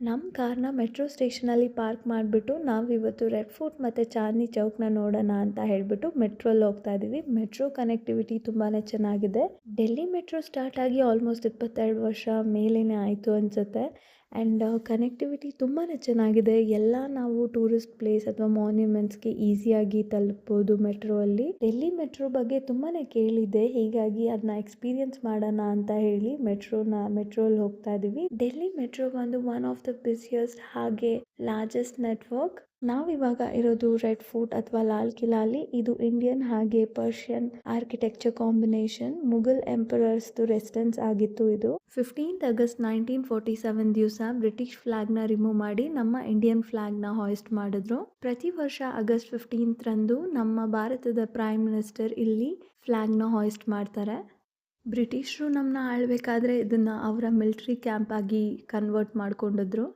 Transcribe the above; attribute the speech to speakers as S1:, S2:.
S1: ನಮ್ಮ ಕಾರ್ನ metro ಸ್ಟೇಷನಲ್ಲಿ park ಮಾಡಿಬಿಟ್ಟು ನಾವಿವತ್ತು ರೆಡ್ ಫೋರ್ಟ್ ಮತ್ತು ಚಾಂದ್ನಿ ಚೌಕ್ನ ನೋಡೋಣ ಅಂತ ಹೇಳಿಬಿಟ್ಟು ಮೆಟ್ರೋಲ್ಲಿ ಹೋಗ್ತಾ ಇದ್ದೀವಿ. ಮೆಟ್ರೋ ಕನೆಕ್ಟಿವಿಟಿ ತುಂಬಾ ಚೆನ್ನಾಗಿದೆ. ಡೆಲ್ಲಿ ಮೆಟ್ರೋ ಸ್ಟಾರ್ಟ್ ಆಗಿ ಆಲ್ಮೋಸ್ಟ್ 22 ವರ್ಷ ಮೇಲೇ ಆಯಿತು ಅನಿಸುತ್ತೆ. ಆ್ಯಂಡ್ ಕನೆಕ್ಟಿವಿಟಿ ತುಂಬಾ ಚೆನ್ನಾಗಿದೆ. ಎಲ್ಲ ನಾವು ಟೂರಿಸ್ಟ್ ಪ್ಲೇಸ್ ಅಥವಾ ಮಾನ್ಯುಮೆಂಟ್ಸ್ಗೆ ಈಸಿಯಾಗಿ ತಲುಪ್ಬೋದು ಮೆಟ್ರೋ ಅಲ್ಲಿ. ಡೆಲ್ಲಿ ಮೆಟ್ರೋ ಬಗ್ಗೆ ತುಂಬಾ ಕೇಳಿದ್ದೆ, ಹೀಗಾಗಿ ಅದನ್ನ ಎಕ್ಸ್ಪೀರಿಯನ್ಸ್ ಮಾಡೋಣ ಅಂತ ಹೇಳಿ ಮೆಟ್ರೋಲ್ಲಿ ಹೋಗ್ತಾ ಇದ್ದೀವಿ. ಡೆಲ್ಲಿ ಮೆಟ್ರೋ ಬಂದು ಒನ್ ಆಫ್ ದ ಬಿಸಿಯೆಸ್ಟ್ ಹಾಗೆ ಲಾರ್ಜೆಸ್ಟ್ ನೆಟ್ವರ್ಕ್. ನಾವಿವಾಗ ಇರೋದು ರೆಡ್ ಫೋರ್ಟ್ ಅಥವಾ ಲಾಲ್ ಕಿಲಾಲಿ. ಇದು ಇಂಡಿಯನ್ ಹಾಗೆ Persian architecture combination. Mughal emperor's residence ಆಗಿತ್ತು ಇದು. 15th August 1947 ದಿವಸ ಬ್ರಿಟಿಷ್ ಫ್ಲಾಗ್ನ ರಿಮೂವ್ ಮಾಡಿ ನಮ್ಮ ಇಂಡಿಯನ್ ಫ್ಲಾಗ್ನ ಹಾಯಿಸ್ಟ್ ಮಾಡಿದ್ರು. ಪ್ರತಿ ವರ್ಷ ಆಗಸ್ಟ್ 15th ರಂದು ನಮ್ಮ ಭಾರತದ ಪ್ರೈಮ್ ಮಿನಿಸ್ಟರ್ ಇಲ್ಲಿ ಫ್ಲಾಗ್ನ ಹಾಯಿಸ್ಟ್ ಮಾಡ್ತಾರೆ. ಬ್ರಿಟಿಷರು ನಮ್ಮನ್ನ ಆಳ್ಬೇಕಾದ್ರೆ ಇದನ್ನು ಅವರ ಮಿಲಿಟರಿ ಕ್ಯಾಂಪ್ ಆಗಿ ಕನ್ವರ್ಟ್ ಮಾಡ್ಕೊಂಡಿದ್ರು.